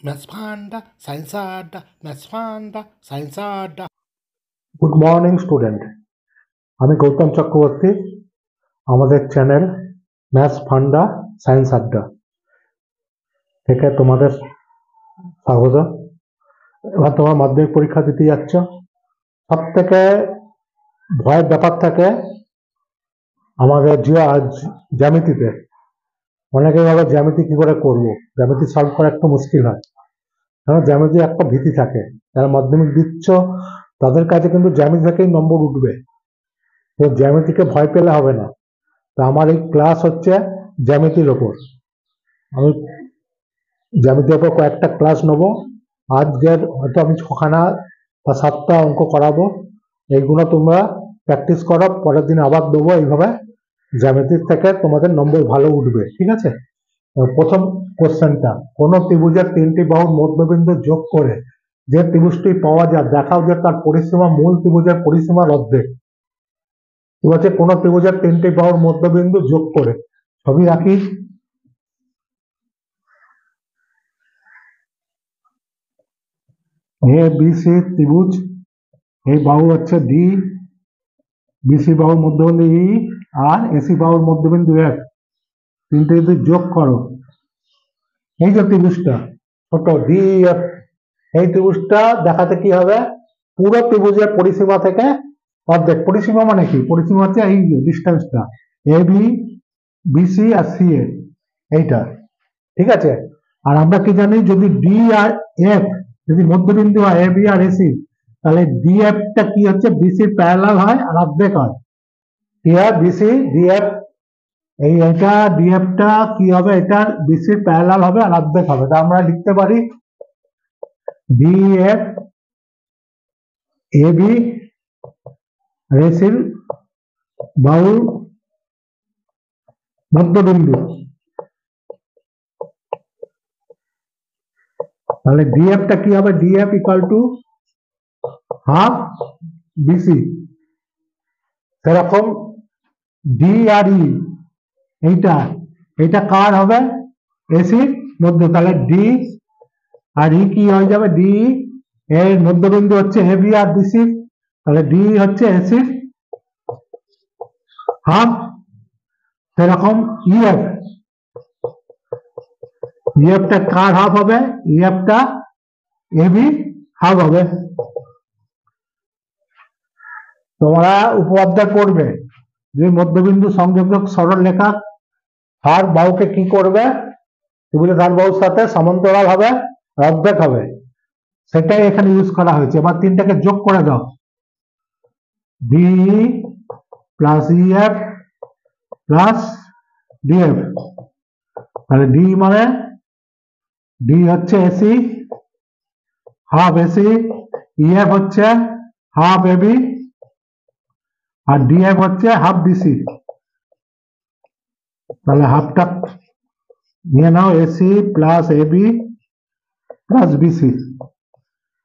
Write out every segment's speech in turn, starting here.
Maths Panda, Science Adda, Maths Panda, Science Adda. Good morning student, আমি গৌতম চক্রবর্তী। আমাদের channel maths ফান্ডা science আড্ডা থেকে তোমাদের স্বাগত। এবার তোমার মাধ্যমিক পরীক্ষা দিতে যাচ্ছ। সব থেকে ভয়ের ব্যাপার থাকে আমাদের জ্যামিতিতে। অনেকে ভাবে জ্যামিতি কি করে করবো, জ্যামিতি সলভ করা একটু মুশকিল হয়, কারণ জ্যামিতি একটা ভীতি থাকে। যারা মাধ্যমিক দিচ্ছ তাদের কাছে কিন্তু জ্যামিতি থেকেই নম্বর উঠবে, তো জ্যামিতিকে ভয় পেলে হবে না। তো আমার এই ক্লাস হচ্ছে জ্যামিতির ওপর। আমি জ্যামিতির ওপর কয়েকটা ক্লাস নেবো। আজকের হয়তো আমি 6খানা বা 7টা অঙ্ক করাবো। এইগুলো তোমরা প্র্যাকটিস করো, পরের দিন আবার দেবো। এইভাবে জ্যামিতির থেকে তোমাদের নম্বর ভালো উঠবে, ঠিক আছে? প্রথম কোশ্চেনটা, কোন ত্রিভুজের 3টি বাহুর মধ্যবিন্দু যোগ করে যে ত্রিভুজটি পাওয়া যায় দেখাও যে তার পরিসীমা মূল ত্রিভুজের পরিসীমার অর্ধেক। ঠিক আছে, কোন ত্রিভুজের 3টি বাহুর মধ্যবিন্দু যোগ করে, ছবি আঁকি। এ বি সি ত্রিভুজ, এই বাহু হচ্ছে ডি, বিসি বাহুর মধ্যবিন্দু ই, আর এসি বাহুর মধ্যবিন্দু এফ। তিনটে যদি যোগ করো, এই যে ত্রিভুজটা ছোট ডি এফ, এই ত্রিভুজটা দেখাতে কি হবে, পুরো ত্রিভুজের পরিসীমা থেকে অর্ধেক। পরিসীমা মানে কি? পরিসীমা হচ্ছে এই ডিস্টেন্সটা A B, BC R C এ, এইটা, ঠিক আছে? আর আমরা কি জানি, যদি ডি আর এফ যদি মধ্যবিন্দু হয় এ বি আর এসি, তাহলে ডিএফ টা কি হচ্ছে, বিসি প্যারালাল হয় আর অর্ধেক হয়। বিসি ডিএফ, এটা ডিএফ টা কি হবে, এটার বিসি প্যারালাল হবে আর অর্ধেক হবে। তা আমরা লিখতে পারি ডিএফ এ বি এসির বাহুর মধ্যবিন্দু। তাহলে ডিএফ টা কি হবে, DF equal to half BC. সেরকম ডি আর ই, এইটা এটা কার হবে, এসির মধ্যে। তাহলে ডি আর ই কি হয়ে যাবে, ডি এর মধ্যবিন্দু হচ্ছে এ বি আর বিসি, তাহলে ডি হচ্ছে এসির হাফ। সেরকম ইএফ, ইএফ টা কার হাফ হবে, ইএফ টা এ বি হাফ হবে। তোমরা উপপাদ্য করবে যে মধ্যবিন্দু সংযোজক সরলরেখা ধার বাহুকে কি করবে, ত্রিভুজের ধার বাহুর সাথে সমান্তরাল হবে, অর্ধেক হবে, সেটাই এখানে ইউজ করা হয়েছে। এবার তিনটাকে যোগ করে দাও, D plus EF plus DF. তাহলে ডি মানে ডি হচ্ছে এসি, হাফ এসি, ইএফ হচ্ছে হাফ এবি, আর ডিএফ হচ্ছে হাফ বিসি। তাহলে হাফটা নিয়ে নাও, AC plus AB plus BC.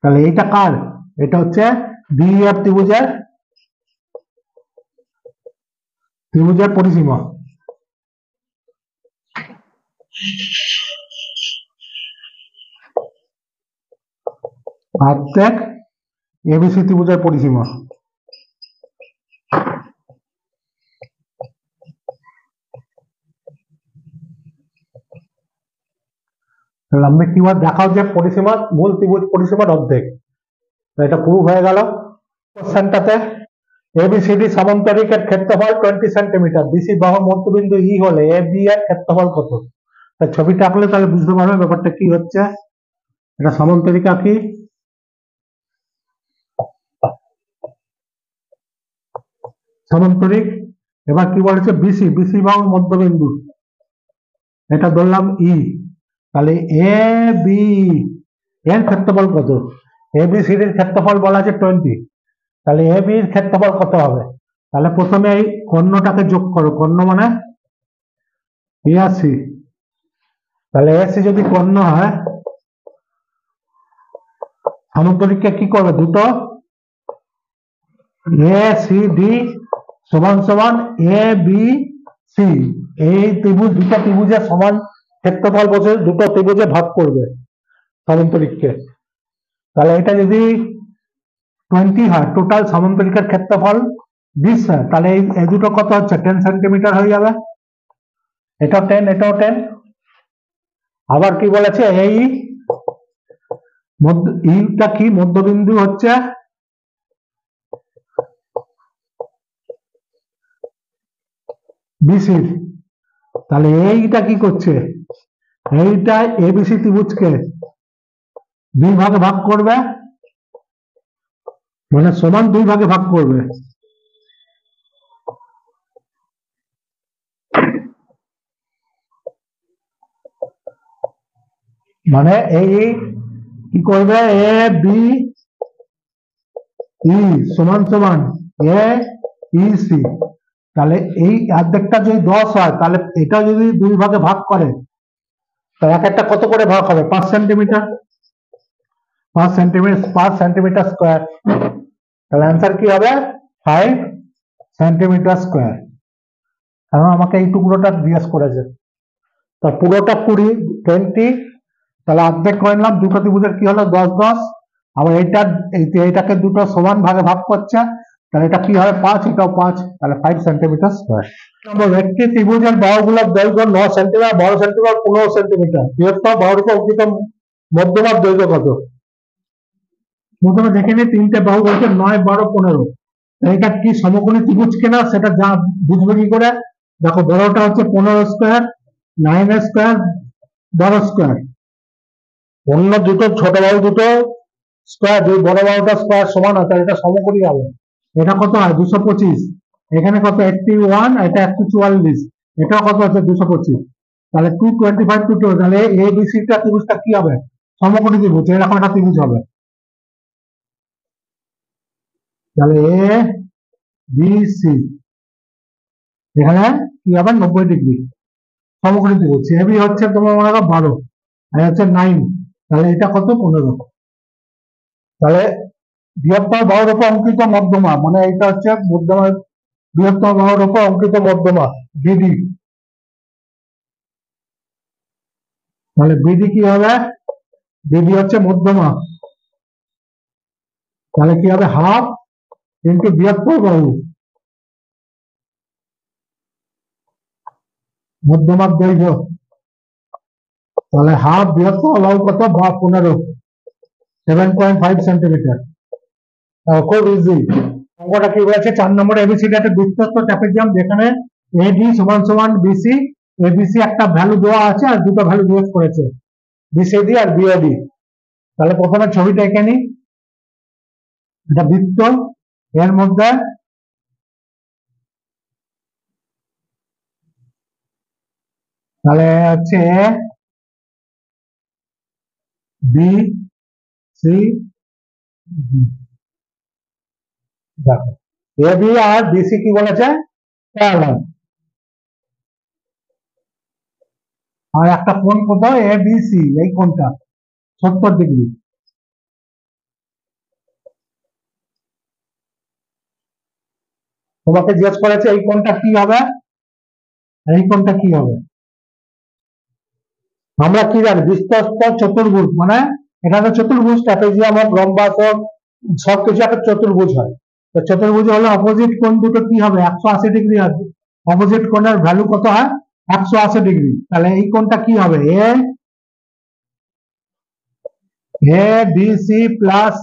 তাহলে এইটা কার, এটা হচ্ছে ডিএফ ত্রিভুজের পরিসীমা। অর্ধেক এবিসি ত্রিভুজের পরিসীমা। তাহলে আমরা কিভাবে দেখাও যে পরিসীমা মূল ত্রিভুজ পরিসীমার অর্ধেক, এটা প্রুভ হয়ে গেল। কোশ্চেনটাতে এবিসিডি সমান্তরিকের ক্ষেত্রফল 20 সেন্টিমিটার, বিসি বাহুর মধ্যবিন্দু ই হলে এ বি এর ক্ষেত্রফল কত? ছবিটা আঁকলে তাহলে বুঝতে পারবে ব্যাপারটা কি হচ্ছে। এটা সমান্তরিক আঁকি, সমান্তরিক। এবার কি বলেছে, বিসি, বিসি বাহুর মধ্যবিন্দু, এটা ধরলাম ই। তাহলে এ বি এর ক্ষেত্রফল কত? এ বি সি এর ক্ষেত্রফল বলা আছে 20, তাহলে এ বি এর ক্ষেত্রফল কত হবে? তাহলে প্রথমে এই কর্ণটাকে যোগ করো, কর্ণ মানে এসি। তাহলে এসি যদি কর্ণ হয়, সমান্তরিককে কি করবে, দুটো এ সি ডি সমান সমান এ বি সি। এই ত্রিভুজ, দুটো ত্রিভুজের সমান ক্ষেত্রফল বসে দুটো ত্রিভুজে ভাগ করবে। সমান্তরিককে। তাহলে এটা যদি 20 হয়, টোটাল সমান্তরিকের ক্ষেত্রফল 20 হয়, তাহলে এই দুটো কত হচ্ছে 10 সেন্টিমিটার হয়ে যাবে। এটাও 10, এটাও 10। আবার কি বলেছে, এই ইটা কি মধ্যবিন্দু হচ্ছে বিসি। তাহলে এইটা কি করছে, এইটা এবিসি ত্রিভুজকে দুই ভাগে ভাগ করবে, মানে সমান দুই ভাগে ভাগ করবে। মানে এই কি করবে, এ বি ই সমান সমান এ ই সি। তাহলে এই অর্ধেকটা যদি 10 হয়, তাহলে এটা যদি দুই ভাগে ভাগ করে, তাহলে এক একটা কত করে ভাগ হবে, 5 সেন্টিমিটার, 5 সেন্টিমিটার স্কোয়ার। তাহলে অ্যান্সার কি হবে, 5 সেন্টিমিটার স্কোয়ার। কারণ আমাকে এই টুকরোটা জিজ্ঞেস করেছে। তা পুরোটা 20, তাহলে অর্ধেক করে নিলাম, দুটো ত্রিভুজের কি হলো 10 10। আবার এইটাকে দুটো সমান ভাগে ভাগ করছে, তাহলে এটা কি হবে 5, এটাও 5, তাহলে 5 সেন্টিমিটার স্কোয়ার। একটি ত্রিভুজের বাহুগুলোর দৈর্ঘ্য 9 সেন্টিমিটার, 12 সেন্টিমিটার, 15 সেন্টিমিটার। বৃহত্তম বাহুর অঙ্কিত মধ্যমার দৈর্ঘ্য কত? প্রথমে দেখে নিই, তিনটে বাহু বলছে 9, 12, 15। এটা কি সমকোণী ত্রিভুজ কিনা সেটা যা বুঝবে কি করে, দেখো বড়টা হচ্ছে 15 স্কোয়ার, 9 স্কোয়ার, 12 স্কোয়ার। অন্য দুটো ছোট বাহু দুটো স্কোয়ার, যদি বড় বাহুটা স্কোয়ার সমান হয়, তাহলে এটা সমকোণী হবে। এটা কত হয় 225, এখানে কত 81, এটা 144, এটা কত হচ্ছে 225, তাহলে 225 টু 2, তাহলে এ বি সি টা ত্রিভুজটা কি হবে, সমকোণী ত্রিভুজ, এরকম একটা ত্রিভুজ হবে। তাহলে এ বি সি এখানে কি হবে 90 ডিগ্রি সমকোণী ত্রিভুজ। এ বি হচ্ছে তোমার মনে করো 12, আর হচ্ছে 9, তাহলে এটা কত 15। তাহলে বৃহত্তম বাহুর উপর অঙ্কিত মধ্যমা, মানে এটা হচ্ছে মধ্যমা, বৃহত্তম বাহুর উপর অঙ্কিত মধ্যমা বিডি। তাহলে বিডি কি হবে, বিডি হচ্ছে মধ্যমা, তাহলে কি হবে হাফ ইন্টু বৃহত্তম বাহু, মধ্যমার দৈর্ঘ্য। তাহলে হাফ বৃহত্তম বাহু কত, 15, 7.5 সেন্টিমিটার। খুব ইজি। অঙ্কটা কি বলেছে, 4 নম্বরে এবিসি একটা বৃত্তস্থ ট্রাপিজিয়াম, যেখানে এডি সমান সমান বিসি, এবিসি একটা ভ্যালু দেওয়া আছে আর দুটো ভ্যালু জিজ্ঞেস করেছে, বিসিডি আর বিওডি। তাহলে প্রথমে ছবিটা এঁকে নিই, এটা বৃত্ত, এর মধ্যে তাহলে হচ্ছে বি সি, দেখো এ বি আর বিসি কি বলেছে, প্যারালাল। আর একটা কোণ কোথাও এ বি সি, এই কোণটা 70 ডিগ্রি। তোমাকে জিজ্ঞেস করেছে এই কোণটা কি হবে, এই কোণটা কি হবে। আমরা কি জানি, বিস্তস্ত চতুর্ভুজ, মানে এটা তো চতুর্ভুজ, ট্রাপিজিয়াম হোক, রম্বাস হোক, সবকিছু একটা চতুর্ভুজ হয়। তো চতুর্ভুজ হলে অপোজিট কোণ দুটো কি হবে, 180 ডিগ্রি হবে। অপোজিট কোণের ভ্যালু কত হয়, 180 ডিগ্রি। তাহলে এই কোণটা কি হবে, এ B C plus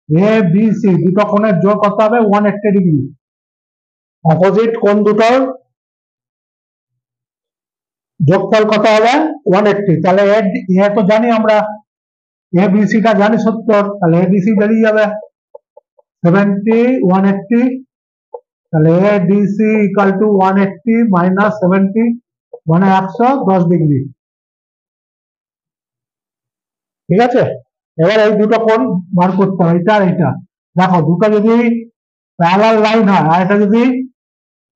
A B C, দুটো কোণের যোগ কত হবে 180 ডিগ্রি। অপোজিট কোণ দুটোর যোগফল কত হবে 180। তাহলে এ তো জানি আমরা, এ বি সি টা জানি 70, তাহলে এ বি সি বেরিয়ে যাবে 70, 180। তাহলে A B C equal to 180 minus 70, মানে 110 ডিগ্রি। ঠিক আছে, এবার এই দুটো কোণ বার করতে হবে, এটা আর এটা। দেখো দুটো যদি প্যারালাল লাইন হয়, আর এটা যদি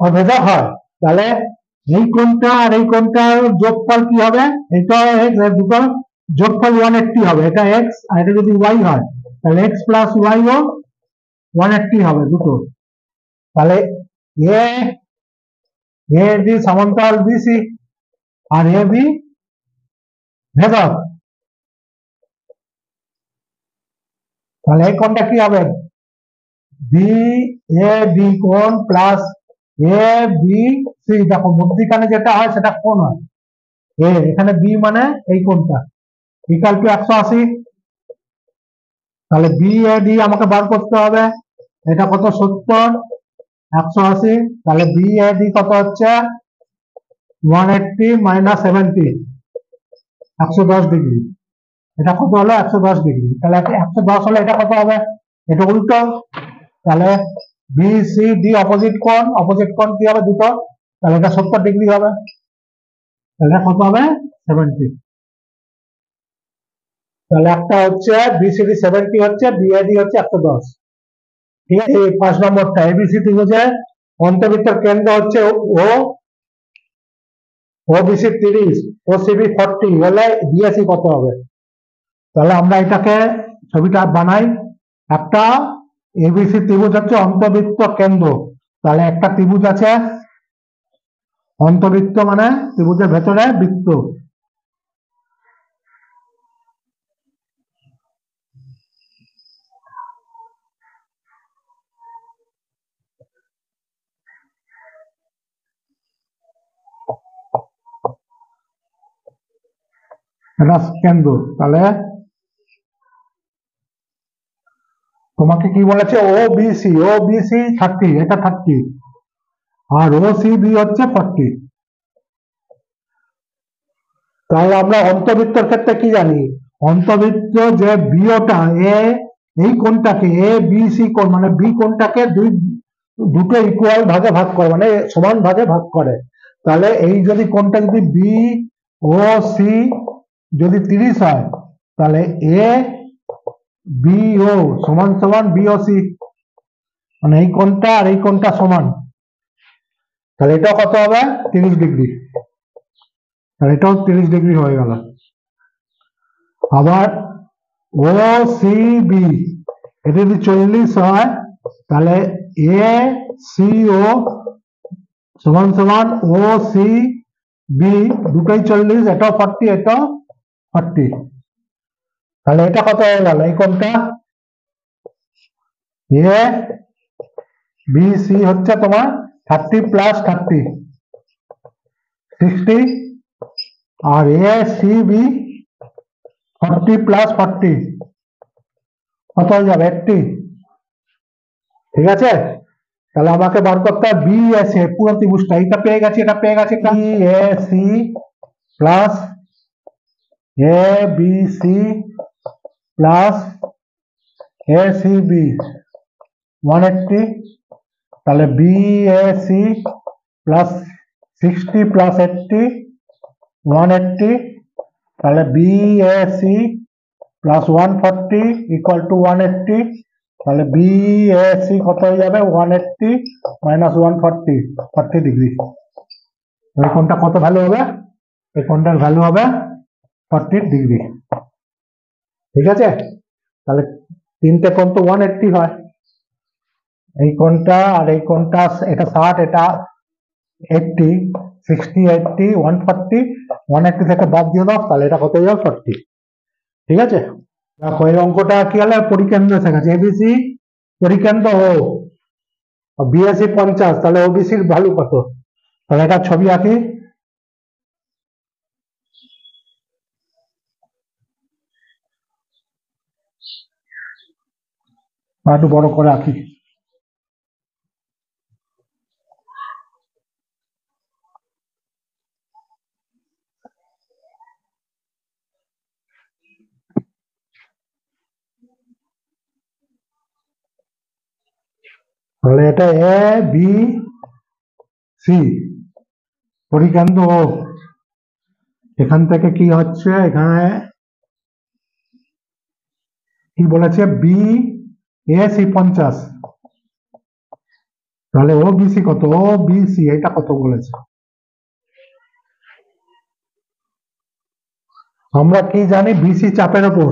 অভেদক হয়, তাহলে এই কোণটা আর এই কোণটার যোগফল কি হবে, এটা দুটো যোগফল 180 হবে, এটা এক্স, আর এটা যদি ওয়াই হয়, তাহলে এক্স প্লাস ওয়াই ও 180 হবে দুটো। তাহলে এ এ ডি সমান্তরাল বিসি, আর এ বি ভেদক। তাহলে এই কোণটা কি হবে? বি এ ডি কোণ প্লাস এ বি সি। দেখো মধ্যিখানে যেটা হয় সেটা কোণ হয় এ, এখানে বি মানে এই কোণটা, ইকুয়াল টু 180। তাহলে বি এ ডি আমাকে বার করতে হবে, এটা কত? 70, 180। তাহলে বি এ ডি কত হচ্ছে? 180 মাইনাস 70, 110 ডিগ্রি। এটা কত হলো? 110 ডিগ্রি। তাহলে 110 হলে এটা কত হবে? এটা উল্টো। তাহলে বি সি ডি অপোজিট কোণ, অপোজিট কোণ কি হবে? দুটো। তাহলে এটা 70 ডিগ্রি হবে। তাহলে কত হবে? 70। তাহলে একটা হচ্ছে বিসিডি 70 হচ্ছে, বিএডি হচ্ছে 110। ঠিক আছে। এই 5 নম্বরটা এবিসি ত্রিভুজের অন্তবৃত্তের কেন্দ্র হচ্ছে ও, ওবিসি 30, ওসিবি 40 হলে বিএসি কত হবে? তাহলে আমরা এটাকে ছবিটা বানাই। একটা এবিসি ত্রিভুজ হচ্ছে অন্তবৃত্ত কেন্দ্র। তাহলে একটা ত্রিভুজ আছে, অন্তবৃত্ত মানে ত্রিভুজের ভেতরে বৃত্ত। এটা কেন্দ্র। তাহলে তোমাকে কি বলেছে? ও বিসি, ও বিসি 30, এটা 30, আর ও সিবি হচ্ছে 40। তাহলে আমরা অন্তবৃত্তের ক্ষেত্রে কি জানি? অন্তবৃত্ত যে বিওটা এ, এই কোণটাকে এ বি সি কোণ মানে বি কোণটাকে দুটো ইকুয়াল ভাগে ভাগ করে, মানে সমান ভাগে ভাগ করে। তাহলে এই যদি কোণটা যদি বি ও সি যদি 30 হয়, তাহলে এ বি ও সমান সমান বি ও সি, মানে এই কোণটা আর এই কোণটা সমান। তাহলে এটা কত হবে? 30 ডিগ্রি। তাহলে এটাও 30 ডিগ্রি হয়ে গেল। আবার ও সি বি এটা যদি 40 হয়, তাহলে এ সি ও সমান সমান ও সি বি, দুটোই 40, এটাও 40, এটাও 40। তাহলে এটা কত হয়ে গেল? এই কোণটা এ বি সি হচ্ছে তোমার 30 প্লাস 30, 60, আর এ সি বি 40 প্লাস 40 কত হয়ে যাবে? 80। ঠিক আছে। তাহলে আমাকে বার করতে হবে বি এস এ পুরো ত্রিভুজটা। এটা পেয়ে গেছি, এটা পেয়ে গেছি। B A C plus A B C plus A C B 180। তাহলে B A C plus 60 plus 80 180। তাহলে B A C plus 140 equal to 180। তাহলে বি এ সি কত হয়ে যাবে? 180 মাইনাস 140, 40 ডিগ্রি। এই কোণটা কত ভ্যালু হবে? এই কোণটার ভ্যালু হবে 40 ডিগ্রি। ঠিক আছে। তাহলে তিনটে কোণ তো 180 হয়। এই কোণটা আর এই কোণটা, এটা 60, এটা 80, 60, 80, 140, 180 থেকে বাদ দিয়ে দাও, তাহলে এটা কত হয়ে যাবে? 40। ঠিক আছে। দেখো এই অঙ্কটা কি হলো? পরিকেন্দ্র এসে গেছে। এবিসি পরিকেন্দ্র ও, বিএসি 50, তাহলে ওবিসির ভ্যালু কত? তাহলে এটা ছবি আঁকি। একটু বড় করে আঁকি। তাহলে এটা এ বি সি পরিকেন্দ্র ও। এখান থেকে কি হচ্ছে? এখানে কি বলেছে? বি এ সি 50, তাহলে ও বিসি কত? ও বিসি এটা কত বলেছে? আমরা কি জানি? বিসি চাপের উপর,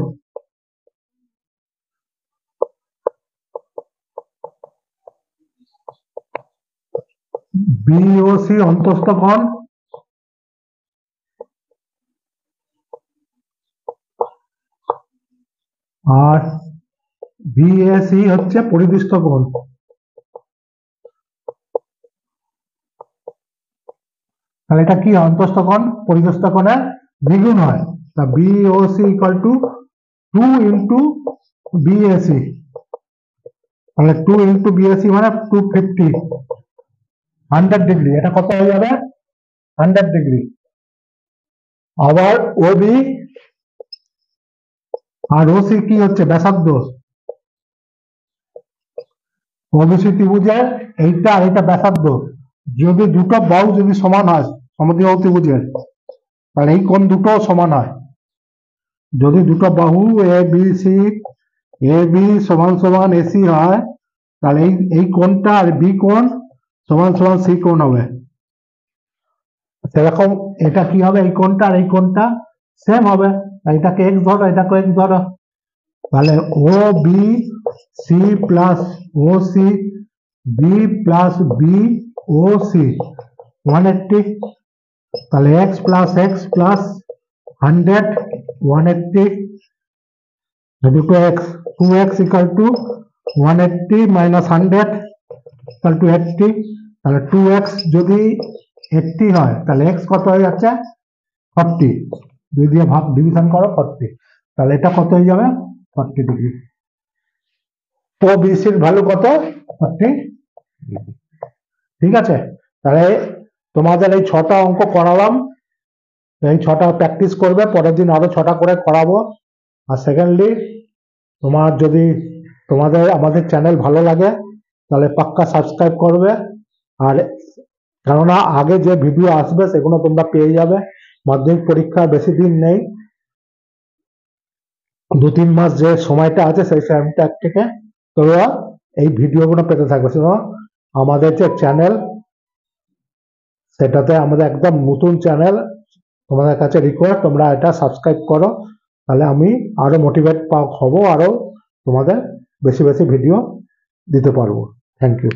বিওসি অন্তস্থ কোণ, আর বিএসি হচ্ছে পরিদৃষ্ট কোণ, তাহলে এটা কি অন্তস্থ কোণ পরিদৃষ্ট কোণের দ্বিগুণ হয়। তা BOC equal to 2 into BAC, তাহলে 2 ইন্টু বিএসি মানে 250, 100 ডিগ্রি। এটা কত হয়ে যাবে? 100 ডিগ্রি। আবার ওবি আর ওসি কি হচ্ছে? ব্যাসার্ধ। ওবিসি ত্রিভুজের এইটা আর এইটা ব্যাসার্ধ, যদি দুটো বাহু যদি সমান হয় সমদ্বিবাহু ত্রিভুজের, তাহলে এই কোণ দুটো সমান হয়। যদি দুটো বাহু এ বি সমান সমান এসি হয়, তাহলে এই কোণটা আর বি কোণ সমান সমান সি কোণ হবে। সেরকম এটা কি হবে? এই কোণটা আর এই কোণটা সেম হবে। এটাকে এক্স ধরো, এটাকে এক্স ধরো, তাহলে ও বি সি প্লাস ও সি বি প্লাস বি ও সি 180, তাহলে এক্স প্লাস 100 180, দুটো x 2x equal to 180 minus 100 equal to 80, তাহলে 2x যদি 80 হয় তাহলে x কত হয়ে যাচ্ছে? 40, 2 দিয়ে ভাগ ডিভিশন করো 40, তাহলে এটা কত হয়ে যাবে? 40 ডিগ্রি। ও বিসির ভ্যালু কত? 40। ঠিক আছে, তাহলে তোমাদের এই 6টা অঙ্ক করালাম, এই 6টা প্র্যাকটিস করবে, পরের দিন আরো 6টা করে করাবো। আর সেকেন্ডলি তোমাদের আমাদের চ্যানেল ভালো লাগে তাহলে পাক্কা সাবস্ক্রাইব করবে। আর কেননা আগে যে ভিডিও আসবে সেগুলো তোমরা পেয়ে যাবে। মাধ্যমিক পরীক্ষা বেশি দিন নেই, 2-3 মাস যে সময়টা আছে সেই সময়টা থেকে তোমরা এই ভিডিওগুলো পেতে থাকবে। আমাদের যে চ্যানেল, সেটাতে আমাদের একদম নতুন চ্যানেল, তোমাদের কাছে রিকোয়েস্ট তোমরা এটা সাবস্ক্রাইব করো, তাহলে আমি আরো মোটিভেট হব, আরো তোমাদের বেশি বেশি ভিডিও দিতে পারবো। Thank you.